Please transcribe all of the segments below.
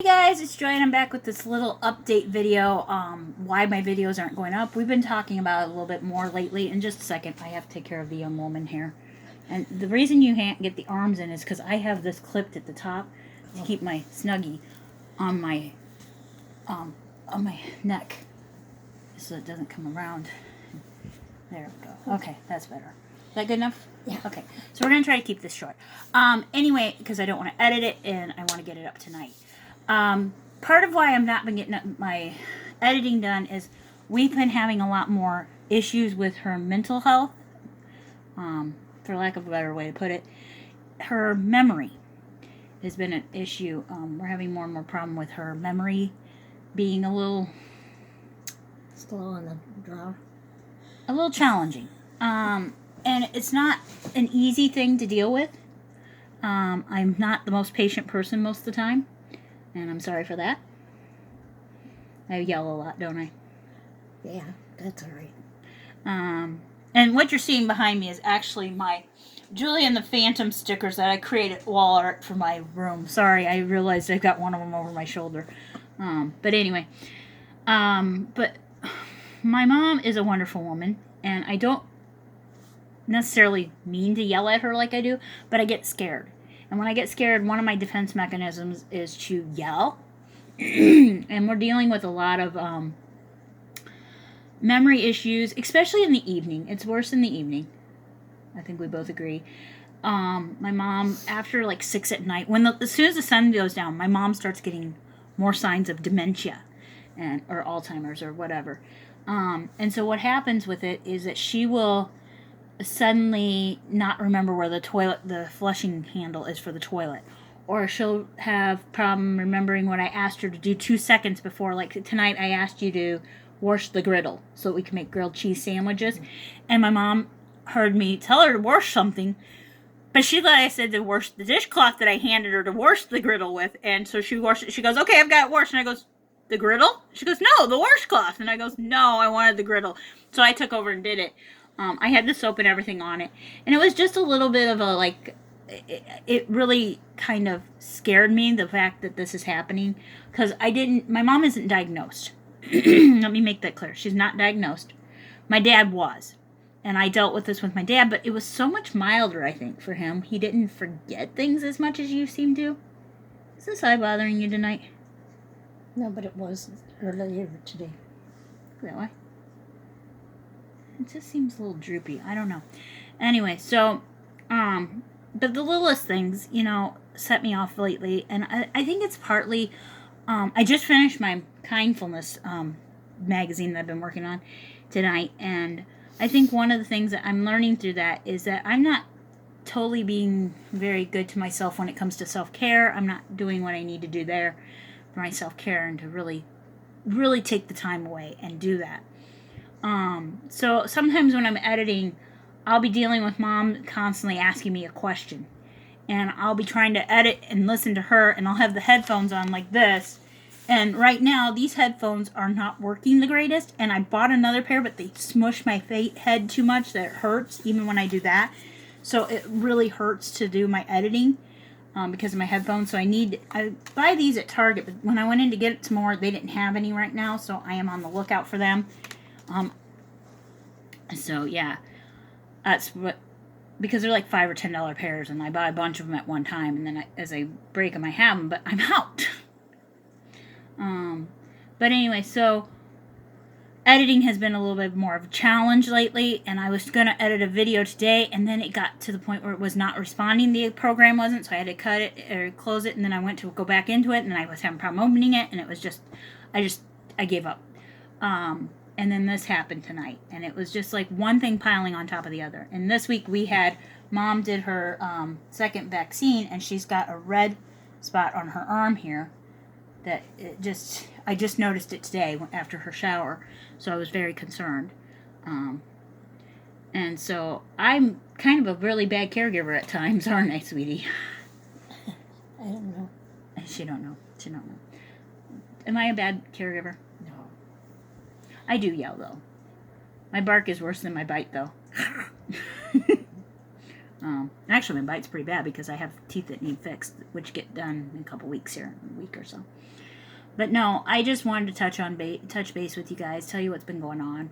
Hey guys, it's Joy and I'm back with this little update video, why my videos aren't going up. We've been talking about it a little bit more lately. In just a second, I have to take care of the young woman here. And the reason you can't get the arms in is because I have this clipped at the top to keep my Snuggie on my neck so it doesn't come around. There we go. Okay, that's better. Is that good enough? Yeah. Okay, so we're going to try to keep this short. Anyway, because I don't want to edit it and I want to get it up tonight. Part of why I'm not been getting my editing done is we've been having a lot more issues with her mental health, for lack of a better way to put it. Her memory has been an issue. We're having more and more problem with her memory being a little Slow on the draw. a little challenging. And it's not an easy thing to deal with. I'm not the most patient person most of the time, and I'm sorry for that. I yell a lot, don't I? Yeah, that's all right. And what you're seeing behind me is actually my Julie and the Phantom stickers that I created wall art for my room. Sorry, I realized I've got one of them over my shoulder. But anyway, but my mom is a wonderful woman, and I don't necessarily mean to yell at her like I do, but I get scared. And when I get scared, one of my defense mechanisms is to yell. And we're dealing with a lot of memory issues, especially in the evening. It's worse in the evening. I think we both agree. My mom, after like 6 at night, as soon as the sun goes down, my mom starts getting more signs of dementia or Alzheimer's or whatever. And so what happens with it is that she will suddenly not remember where the flushing handle is for the toilet. Or she'll have problem remembering what I asked her to do 2 seconds before. Like tonight I asked you to wash the griddle so we can make grilled cheese sandwiches. And my mom heard me tell her to wash something, but she thought I said to wash the dishcloth that I handed her to wash the griddle with. And so she washed it. She goes, okay, I've got it washed. And I goes, the griddle? She goes, no, the washcloth. And I goes, no, I wanted the griddle. So I took over and did it. I had the soap and everything on it. And it was just a little bit of a, like, it really kind of scared me, the fact that this is happening. Because my mom isn't diagnosed. Let me make that clear. She's not diagnosed. My dad was. And I dealt with this with my dad, but it was so much milder, I think, for him. He didn't forget things as much as you seem to. Is this eye bothering you tonight? No, but it was earlier today. Is that why? It just seems a little droopy. I don't know. Anyway, so, but the littlest things, set me off lately. And I think it's partly, I just finished my Kindfulness magazine that I've been working on tonight. And I think one of the things that I'm learning through that is that I'm not totally being very good to myself when it comes to self-care. I'm not doing what I need to do there for my self-care and to really, really take the time away and do that. So sometimes when I'm editing, I'll be dealing with mom constantly asking me a question. And I'll be trying to edit and listen to her, and I'll have the headphones on like this. And right now, these headphones are not working the greatest. And I bought another pair, but they smush my head too much that it hurts, even when I do that. So it really hurts to do my editing because of my headphones. So I buy these at Target, but when I went in to get some more, they didn't have any right now. So I am on the lookout for them. So yeah, that's what, because they're like $5 or $10 pairs, and I buy a bunch of them at one time, and then as I break them, I have them, but I'm out. But anyway, so editing has been a little bit more of a challenge lately, and I was going to edit a video today, and then it got to the point where it was not responding. The program wasn't, so I had to cut it or close it, and then I went to go back into it, and then I was having a problem opening it, and it was just, I gave up. And then this happened tonight, and it was just like one thing piling on top of the other. And this week Mom did her second vaccine, and she's got a red spot on her arm here that I just noticed it today after her shower, so I was very concerned. And so I'm kind of a really bad caregiver at times, aren't I, sweetie? I don't know. She don't know. Am I a bad caregiver? No. I do yell, though. My bark is worse than my bite, though. Actually, my bite's pretty bad because I have teeth that need fixed, which get done in a couple weeks here, a week or so. But no, I just wanted to touch base with you guys, tell you what's been going on.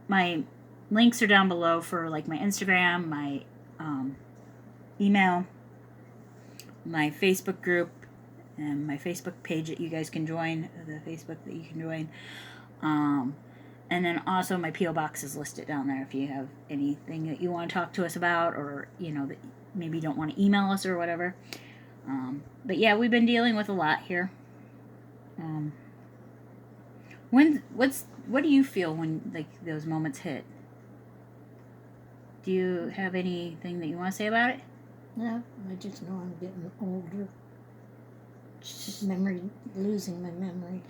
My links are down below for like my Instagram, my email, my Facebook group, and my Facebook page that you guys can join, the Facebook that you can join. And then also my P.O. box is listed down there if you have anything that you want to talk to us about, or that maybe you don't want to email us or whatever. But yeah, we've been dealing with a lot here. What do you feel when like those moments hit? Do you have anything that you want to say about it? No, I just know I'm getting older. Losing my memory.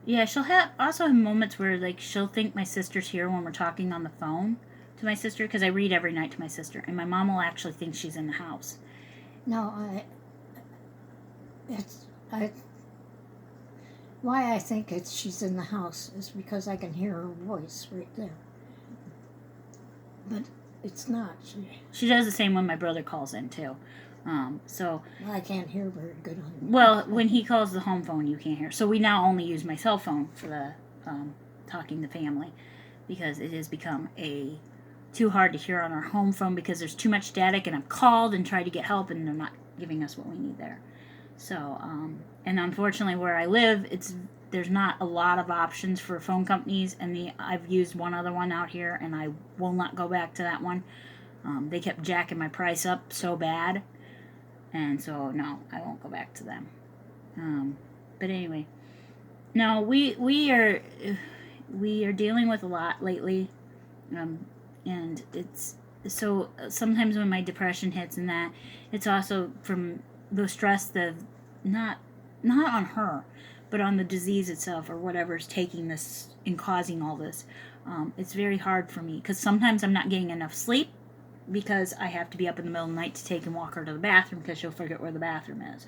Yeah, she'll also have moments where like she'll think my sister's here when we're talking on the phone to my sister, because I read every night to my sister, and my mom will actually think she's in the house. No, why I think she's in the house is because I can hear her voice right there. But it's not. She does the same when my brother calls in too. Well, I can't hear very good on. Well, when he calls the home phone, you can't hear. So we now only use my cell phone for the talking to family, because it has become too hard to hear on our home phone because there's too much static, and I've called and tried to get help, and they're not giving us what we need there. So, and unfortunately, where I live, there's not a lot of options for phone companies, and I've used one other one out here, and I will not go back to that one. They kept jacking my price up so bad. And so, no, I won't go back to them. But anyway, no, we are dealing with a lot lately, and it's so sometimes when my depression hits and that, it's also from the stress not on her, but on the disease itself or whatever's taking this and causing all this. It's very hard for me because sometimes I'm not getting enough sleep, because I have to be up in the middle of the night to take and walk her to the bathroom because she'll forget where the bathroom is.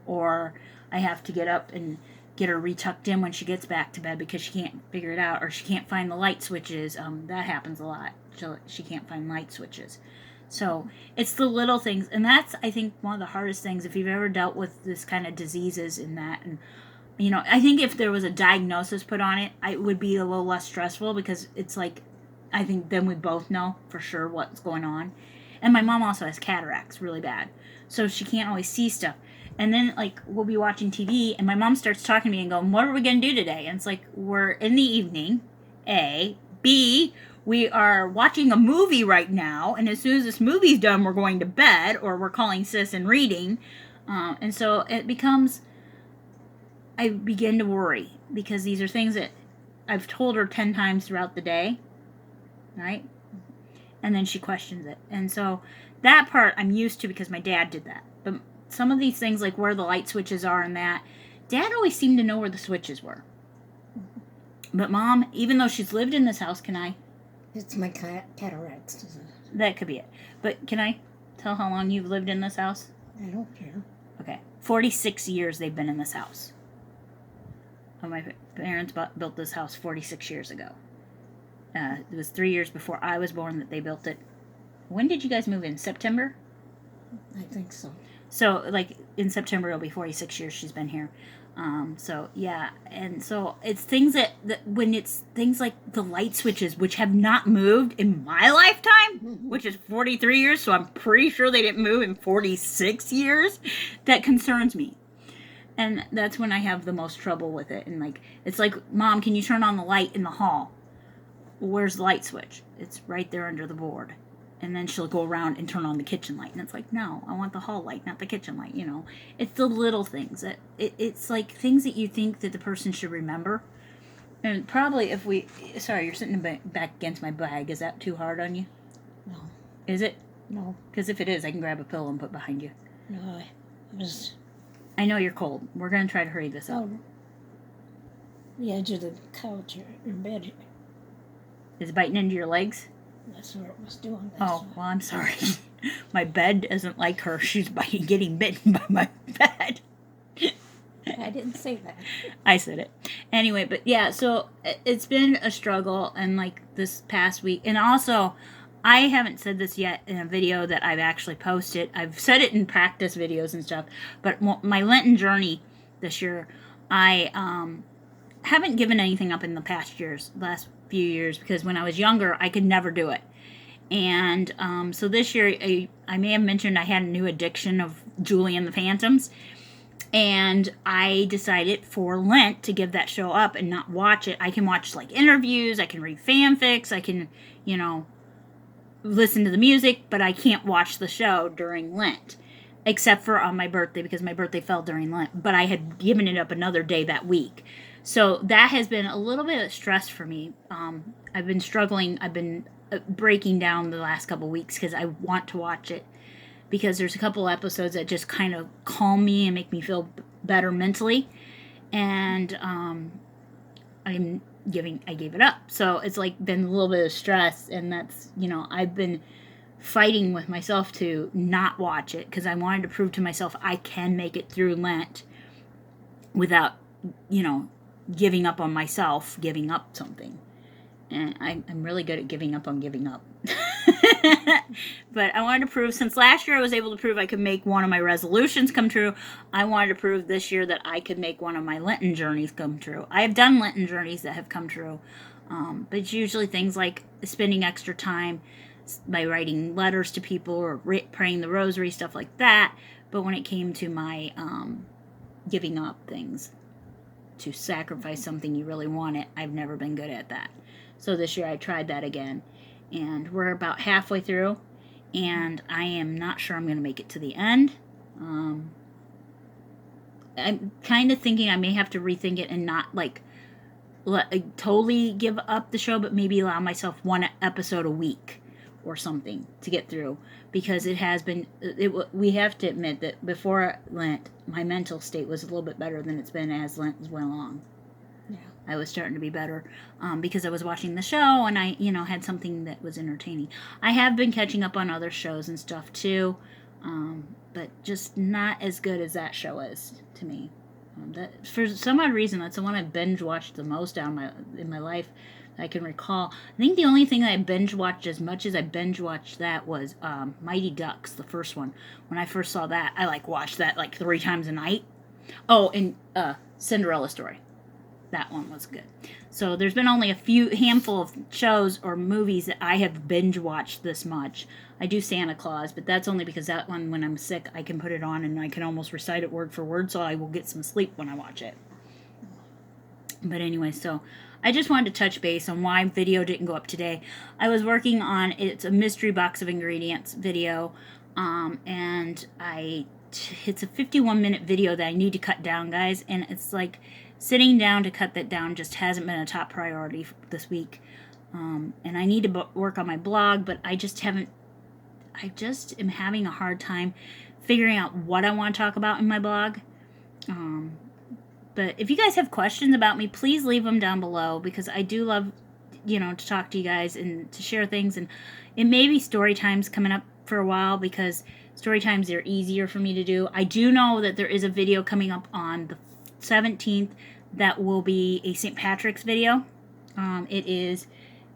Or I have to get up and get her retucked in when she gets back to bed because she can't figure it out, or she can't find the light switches. That happens a lot. She can't find light switches. So it's the little things, and that's, I think, one of the hardest things if you've ever dealt with this kind of diseases and that. And I think if there was a diagnosis put on it, it would be a little less stressful, because it's like, I think then we both know for sure what's going on. And my mom also has cataracts really bad, so she can't always see stuff. And then like we'll be watching TV, and my mom starts talking to me and going, "What are we gonna do today?" And it's like, we're in the evening. A, B, we are watching a movie right now, and as soon as this movie's done, we're going to bed, or we're calling sis and reading. And so it becomes, I begin to worry, because these are things that I've told her 10 times throughout the day. Right? And then she questions it. And so that part I'm used to because my dad did that. But some of these things, like where the light switches are and that, Dad always seemed to know where the switches were. But Mom, even though she's lived in this house, can I? It's my cataracts. That could be it. But can I tell how long you've lived in this house? I don't care. Okay. 46 years they've been in this house. My parents built this house 46 years ago. It was 3 years before I was born that they built it. When did you guys move in? September? I think so. So, like, in September, it'll be 46 years she's been here. So, yeah. And so, it's things that when it's things like the light switches, which have not moved in my lifetime, which is 43 years, so I'm pretty sure they didn't move in 46 years, that concerns me. And that's when I have the most trouble with it. And, like, it's like, Mom, can you turn on the light in the hall? Where's the light switch? It's right there under the board. And then she'll go around and turn on the kitchen light. And it's like, no, I want the hall light, not the kitchen light, It's the little things. It's like things that you think that the person should remember. And probably sorry, you're sitting back against my bag. Is that too hard on you? No. Is it? No. Because if it is, I can grab a pillow and put behind you. No, I know you're cold. We're going to try to hurry this up. The edge of the couch or bed. Is it biting into your legs? That's what it was doing. Well, I'm sorry. My bed isn't like her. She's getting bitten by my bed. I didn't say that. I said it. Anyway, but yeah, so it's been a struggle, and like this past week, and also I haven't said this yet in a video that I've actually posted. I've said it in practice videos and stuff, but my Lenten journey this year, I haven't given anything up in the last few years, because when I was younger, I could never do it. And so this year, I may have mentioned I had a new addiction of Julie and the Phantoms. And I decided for Lent to give that show up and not watch it. I can watch like interviews, I can read fanfics, I can, listen to the music, but I can't watch the show during Lent. Except for on my birthday, because my birthday fell during Lent. But I had given it up another day that week. So that has been a little bit of stress for me. I've been struggling. I've been breaking down the last couple weeks because I want to watch it. Because there's a couple episodes that just kind of calm me and make me feel better mentally. And I gave it up. So it's like been a little bit of stress. And that's, I've been fighting with myself to not watch it, because I wanted to prove to myself I can make it through Lent without, giving up on myself, giving up something. And I'm really good at giving up on giving up. But I wanted to prove, since last year I was able to prove I could make one of my resolutions come true, I wanted to prove this year that I could make one of my Lenten journeys come true. I have done Lenten journeys that have come true, but it's usually things like spending extra time by writing letters to people or praying the rosary, stuff like that. But when it came to my giving up things, to sacrifice something you really wanted, I've never been good at that. So this year I tried that again, and we're about halfway through, and I am not sure I'm going to make it to the end. I'm kind of thinking I may have to rethink it and not totally give up the show, but maybe allow myself one episode a week or something to get through, because it has been, we have to admit that before Lent, my mental state was a little bit better than it's been as Lent went along. Yeah. I was starting to be better because I was watching the show, and I, had something that was entertaining. I have been catching up on other shows and stuff too, but just not as good as that show is to me. That, for some odd reason, that's the one I binge watched the most in my life I can recall. I think the only thing I binge watched as much as I binge watched that was Mighty Ducks, the first one. When I first saw that, I watched that 3 times a night. Oh, and Cinderella Story. That one was good. So there's been only a handful of shows or movies that I have binge watched this much. I do Santa Claus, but that's only because that one, when I'm sick, I can put it on and I can almost recite it word for word, so I will get some sleep when I watch it. But anyway, so I just wanted to touch base on why video didn't go up today. I was working on, it's a mystery box of ingredients video, and it's a 51-minute video that I need to cut down, guys, and it's like sitting down to cut that down just hasn't been a top priority this week. And I need to work on my blog, but I just am having a hard time figuring out what I want to talk about in my blog. But if you guys have questions about me, please leave them down below, because I do love, to talk to you guys and to share things. And it may be story times coming up for a while, because story times are easier for me to do. I do know that there is a video coming up on the 17th that will be a St. Patrick's video.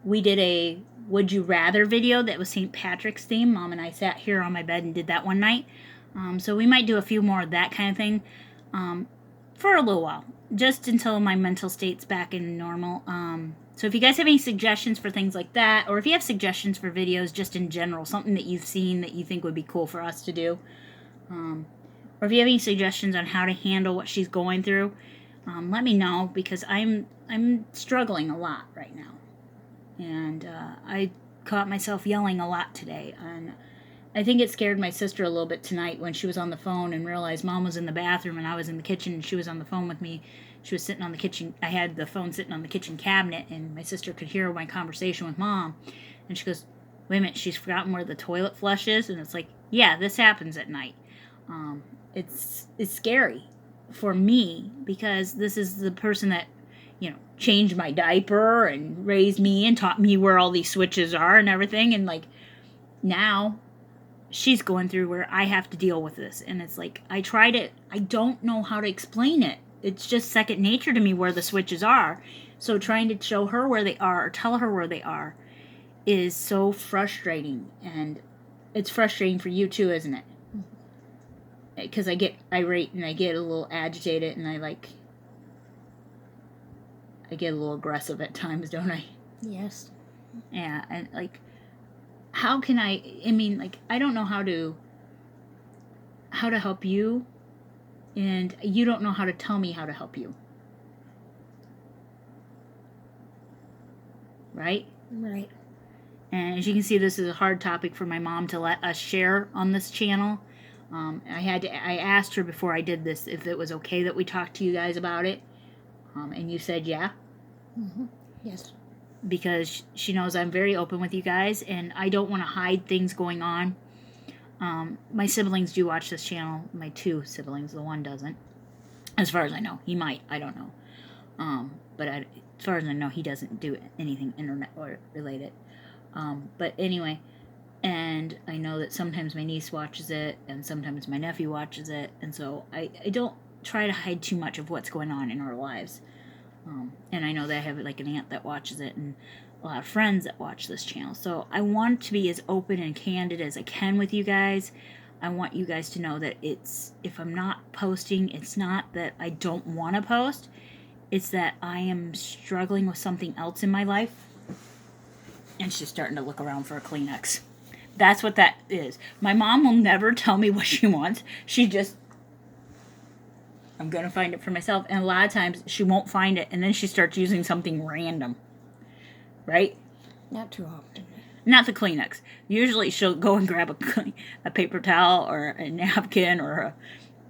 We did a Would You Rather video that was St. Patrick's theme. Mom and I sat here on my bed and did that one night. So we might do a few more of that kind of thing for a little while, just until my mental state's back in normal. So if you guys have any suggestions for things like that, or if you have suggestions for videos just in general, something that you've seen that you think would be cool for us to do, or if you have any suggestions on how to handle what she's going through, let me know, because I'm struggling a lot right now. And I caught myself yelling a lot today, and I think it scared my sister a little bit tonight when she was on the phone and realized Mom was in the bathroom and I was in the kitchen and she was on the phone with me. She was sitting on the kitchen. I had the phone sitting on the kitchen cabinet, and my sister could hear my conversation with Mom. And she goes, "Wait a minute, she's forgotten where the toilet flush is?" And it's like, yeah, this happens at night. It's scary for me, because this is the person that, changed my diaper and raised me and taught me where all these switches are and everything. And now she's going through where I have to deal with this. And it's like, I tried it. I don't know how to explain it. It's just second nature to me where the switches are. So trying to show her where they are or tell her where they are is so frustrating, and it's frustrating for you too, isn't it? Because I get irate and I get a little agitated and I get a little aggressive at times, don't I? Yes. Yeah, and like, how can I mean, like, I don't know how to help you, and you don't know how to tell me how to help you. Right? Right. And as you can see, this is a hard topic for my mom to let us share on this channel. I asked her before I did this if it was okay that we talked to you guys about it, and you said yeah. Mm-hmm. Yes. Because she knows I'm very open with you guys, and I don't want to hide things going on. My siblings do watch this channel. My 2 siblings, the one doesn't. As far as I know, he might. I don't know. As far as I know, he doesn't do anything internet or related. But anyway, and I know that sometimes my niece watches it, and sometimes my nephew watches it, and so I don't try to hide too much of what's going on in our lives. And I know that I have like an aunt that watches it, and a lot of friends that watch this channel. So I want to be as open and candid as I can with you guys. I want you guys to know that if I'm not posting, it's not that I don't want to post. It's that I am struggling with something else in my life. And she's starting to look around for a Kleenex. That's what that is. My mom will never tell me what she wants. She just, I'm going to find it for myself. And a lot of times she won't find it, and then she starts using something random. Right? Not too often. Not the Kleenex. Usually she'll go and grab a paper towel or a napkin or a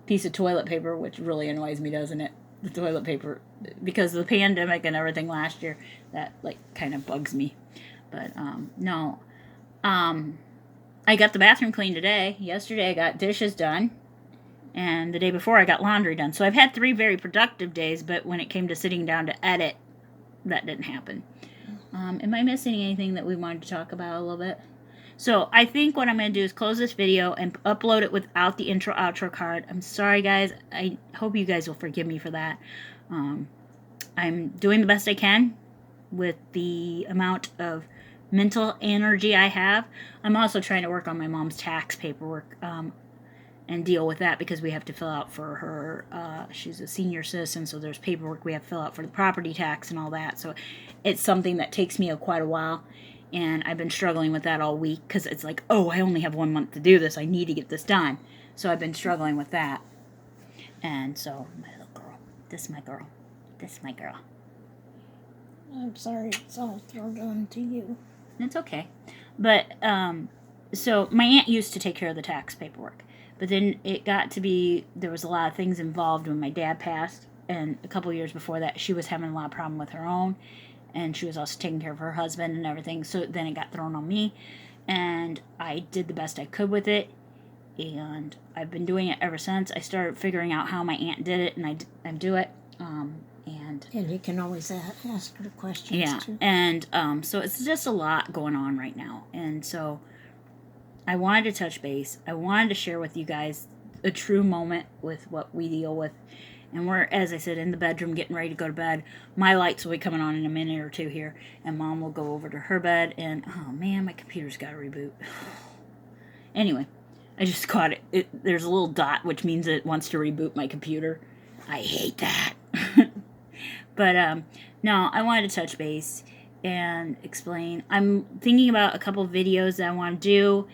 piece of toilet paper, which really annoys me, doesn't it? The toilet paper. Because of the pandemic and everything last year, that like kind of bugs me. But no. I got the bathroom cleaned today. Yesterday I got dishes done. And the day before I got laundry done. So I've had 3 very productive days, but when it came to sitting down to edit, that didn't happen. Am I missing anything that we wanted to talk about a little bit? So I think what I'm going to do is close this video and upload it without the intro outro card. I'm sorry, guys. I hope you guys will forgive me for that. I'm doing the best I can with the amount of mental energy I have. I'm also trying to work on my mom's tax paperwork and deal with that, because we have to fill out for her. She's a senior citizen, so there's paperwork we have to fill out for the property tax and all that. So it's something that takes me quite a while, and I've been struggling with that all week, because it's like, oh, I only have 1 month to do this. I need to get this done. So I've been struggling with that. And so, my little girl. This is my girl. This is my girl. I'm sorry it's all thrown on to you. It's okay. But, so my aunt used to take care of the tax paperwork. But then it got to be, there was a lot of things involved when my dad passed. And a couple years before that, she was having a lot of problem with her own. And she was also taking care of her husband and everything. So then it got thrown on me. And I did the best I could with it. And I've been doing it ever since. I started figuring out how my aunt did it, and I do it. And you can always ask her questions, yeah, too. And so it's just a lot going on right now. And so I wanted to touch base. I wanted to share with you guys a true moment with what we deal with. And we're, as I said, in the bedroom getting ready to go to bed. My lights will be coming on in a minute or 2 here. And Mom will go over to her bed. And, oh, man, my computer's got to reboot. Anyway, I just caught it. There's a little dot, which means it wants to reboot my computer. I hate that. But, no, I wanted to touch base and explain. I'm thinking about a couple of videos that I want to do.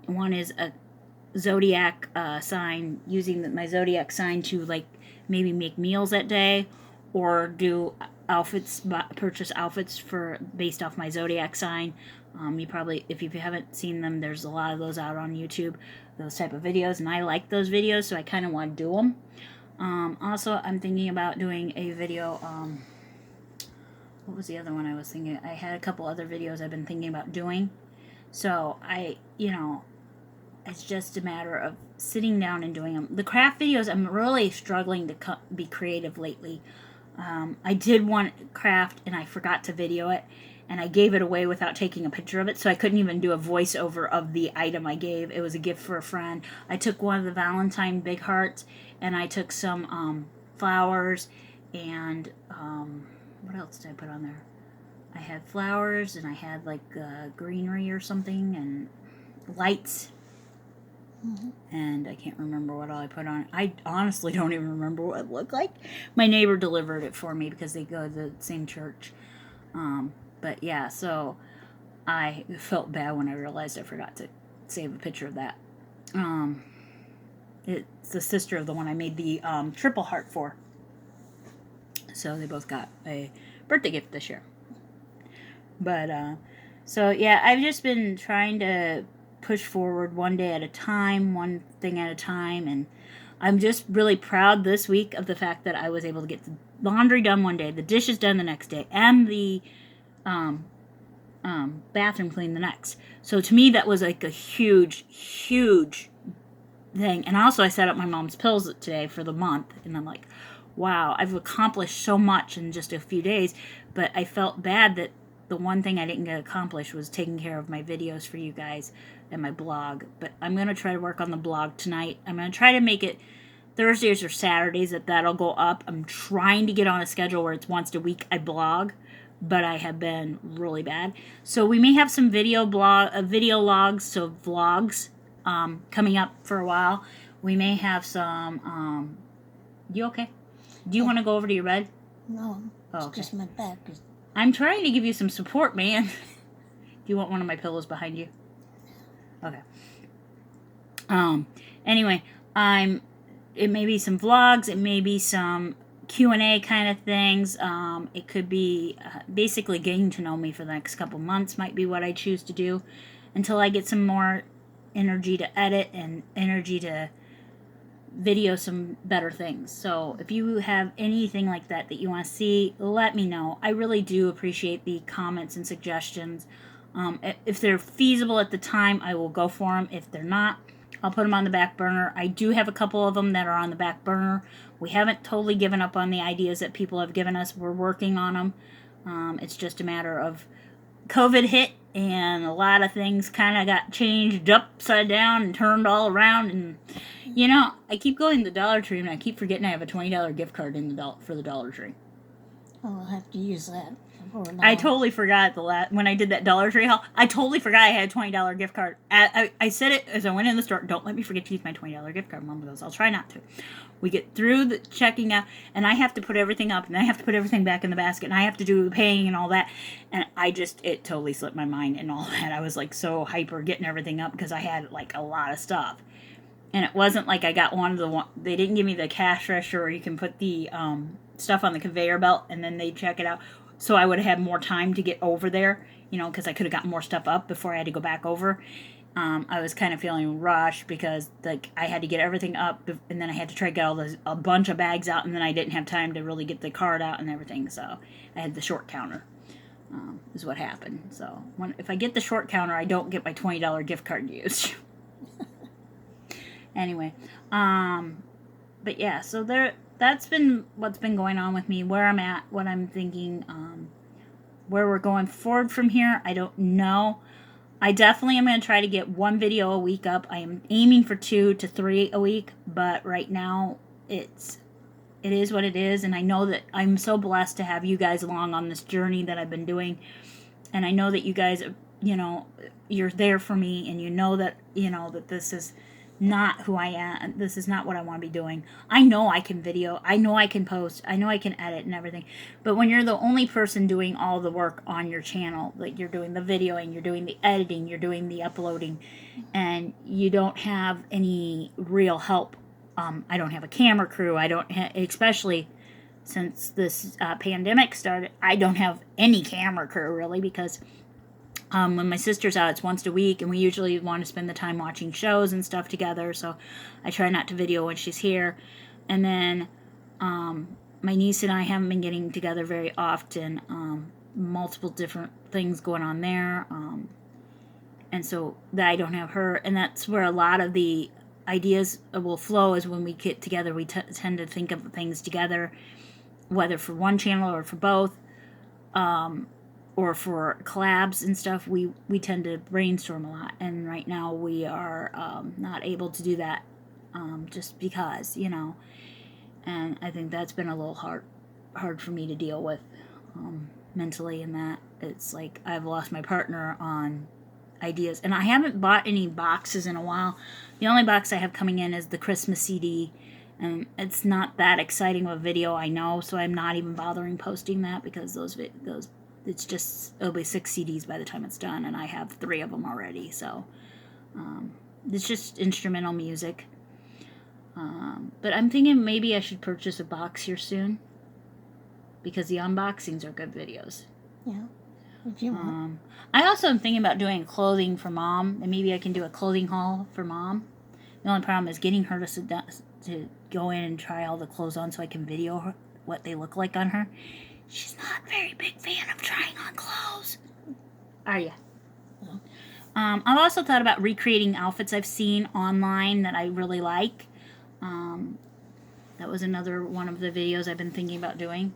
One is a zodiac sign, using my zodiac sign to, like, maybe make meals that day, or do outfits, purchase outfits for based off my zodiac sign. You probably, if you haven't seen them, there's a lot of those out on YouTube, those type of videos, and I like those videos, so I kind of want to do them. Also, I'm thinking about doing a video, what was the other one I was thinking? I had a couple other videos I've been thinking about doing. So, it's just a matter of sitting down and doing them. The craft videos, I'm really struggling to be creative lately. I did one craft, and I forgot to video it, and I gave it away without taking a picture of it, so I couldn't even do a voiceover of the item I gave. It was a gift for a friend. I took one of the Valentine big hearts, and I took some flowers, and what else did I put on there? I had flowers, and I had like greenery or something, and lights. And I can't remember what all I put on it. I honestly don't even remember what it looked like. My neighbor delivered it for me because they go to the same church. But yeah, so I felt bad when I realized I forgot to save a picture of that. It's the sister of the one I made the triple heart for. So they both got a birthday gift this year. But, so yeah, I've just been trying to push forward one day at a time, one thing at a time, and I'm just really proud this week of the fact that I was able to get the laundry done one day, the dishes done the next day, and the bathroom cleaned the next. So to me, that was like a huge, huge thing. And also, I set up my mom's pills today for the month, and I'm like, wow, I've accomplished so much in just a few days. But I felt bad that the one thing I didn't get accomplished was taking care of my videos for you guys and my blog. But I'm going to try to work on the blog tonight. I'm going to try to make it Thursdays or Saturdays that'll go up. I'm trying to get on a schedule where it's once a week I blog, but I have been really bad. So we may have some video logs, so vlogs, coming up for a while. We may have some. You okay? Do you want to go over to your bed? No, it's okay. just my back. I'm trying to give you some support, man. Do you want one of my pillows behind you? Okay. Anyway, it may be some vlogs, it may be some Q&A kind of things. It could be basically getting to know me for the next couple months might be what I choose to do until I get some more energy to edit and energy to video some better things. So if you have anything like that you want to see, let me know. I really do appreciate the comments and suggestions. If they're feasible at the time, I will go for them. If they're not, I'll put them on the back burner. I do have a couple of them that are on the back burner. We haven't totally given up on the ideas that people have given us. We're working on them. It's just a matter of COVID hit, and a lot of things kind of got changed upside down and turned all around. And I keep going to the Dollar Tree, and I keep forgetting I have a $20 gift card for the Dollar Tree. I'll have to use that. I totally forgot when I did that Dollar Tree haul. I totally forgot I had a $20 gift card. I said it as I went in the store. Don't let me forget to use my $20 gift card. Mom goes, I'll try not to. We get through the checking out, and I have to put everything up, and I have to put everything back in the basket, and I have to do the paying and all that. And it totally slipped my mind and all that. I was like so hyper getting everything up because I had like a lot of stuff. And it wasn't like I got they didn't give me the cash register where you can put the stuff on the conveyor belt and then they check it out. So I would have had more time to get over there, because I could have gotten more stuff up before I had to go back over. I was kind of feeling rushed because I had to get everything up, and then I had to try to get a bunch of bags out, and then I didn't have time to really get the card out and everything. So I had the short counter, is what happened. So if I get the short counter, I don't get my $20 gift card used. Anyway, but yeah, so that's been what's been going on with me, where I'm at, what I'm thinking, where we're going forward from here. I don't know. I definitely am going to try to get one video a week up. I am aiming for 2 to 3 a week, but right now it is what it is, and I know that I'm so blessed to have you guys along on this journey that I've been doing, and I know that you guys, you're there for me, and that this is not who I am. This is not what I want to be doing. I know I can video. I know I can post. I know I can edit and everything. But when you're the only person doing all the work on your channel, like you're doing the videoing, you're doing the editing, you're doing the uploading, and you don't have any real help. I don't have a camera crew. I don't especially since this pandemic started, I don't have any camera crew really because when my sister's out, it's once a week, and we usually want to spend the time watching shows and stuff together, so I try not to video when she's here. And then my niece and I haven't been getting together very often, multiple different things going on there, and so I don't have her, and that's where a lot of the ideas will flow, is when we get together, we tend to think of things together, whether for one channel or for both, or for collabs and stuff. We tend to brainstorm a lot, and right now we are not able to do that, just because, and I think that's been a little hard for me to deal with, mentally in that. It's like I've lost my partner on ideas. And I haven't bought any boxes in a while. The only box I have coming in is the Christmas CD. And it's not that exciting of a video, I know, so I'm not even bothering posting that because those it's just, it'll be 6 CDs by the time it's done, and I have 3 of them already. So it's just instrumental music. But I'm thinking maybe I should purchase a box here soon because the unboxings are good videos. Yeah. If you want. I also am thinking about doing clothing for Mom, and maybe I can do a clothing haul for Mom. The only problem is getting her to go in and try all the clothes on so I can video her, what they look like on her. She's not a very big fan of trying on clothes. Are you? No. I've also thought about recreating outfits I've seen online that I really like. That was another one of the videos I've been thinking about doing.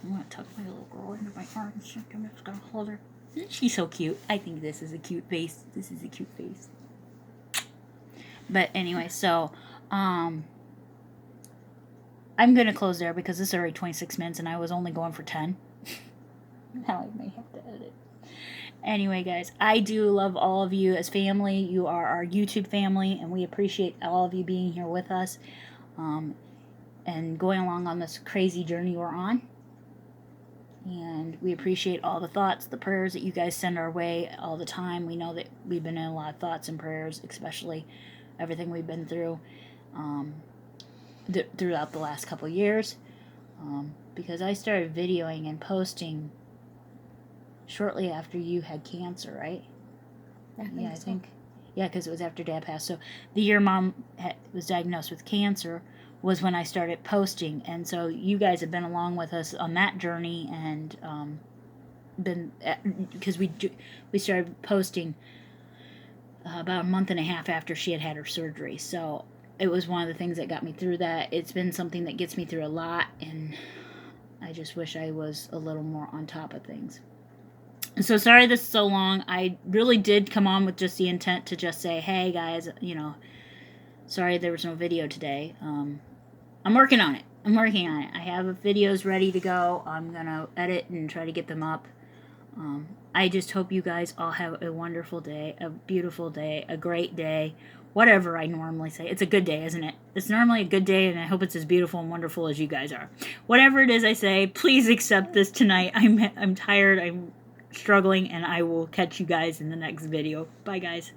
I'm going to tuck my little girl into my arms. I'm just going to hold her. Isn't she so cute? I think this is a cute face. This is a cute face. But anyway, so I'm going to close there because this is already 26 minutes and I was only going for 10. Now I may have to edit. Anyway, guys, I do love all of you as family. You are our YouTube family, and we appreciate all of you being here with us and going along on this crazy journey we're on. And we appreciate all the thoughts, the prayers that you guys send our way all the time. We know that we've been in a lot of thoughts and prayers, especially everything we've been through throughout the last couple years. Because I started videoing and posting shortly after you had cancer, right? I think. Yeah, because it was after Dad passed. So the year Mom was diagnosed with cancer was when I started posting, and so you guys have been along with us on that journey, and because we started posting about a month and a half after she had her surgery. So it was one of the things that got me through that. It's been something that gets me through a lot, and I just wish I was a little more on top of things. So sorry this is so long. I really did come on with just the intent to just say, hey guys, sorry there was no video today. I'm working on it. I have videos ready to go. I'm going to edit and try to get them up. I just hope you guys all have a wonderful day, a beautiful day, a great day, whatever I normally say. It's a good day, isn't it? It's normally a good day, and I hope it's as beautiful and wonderful as you guys are. Whatever it is I say, please accept this tonight. I'm tired. I'm struggling, and I will catch you guys in the next video. Bye, guys.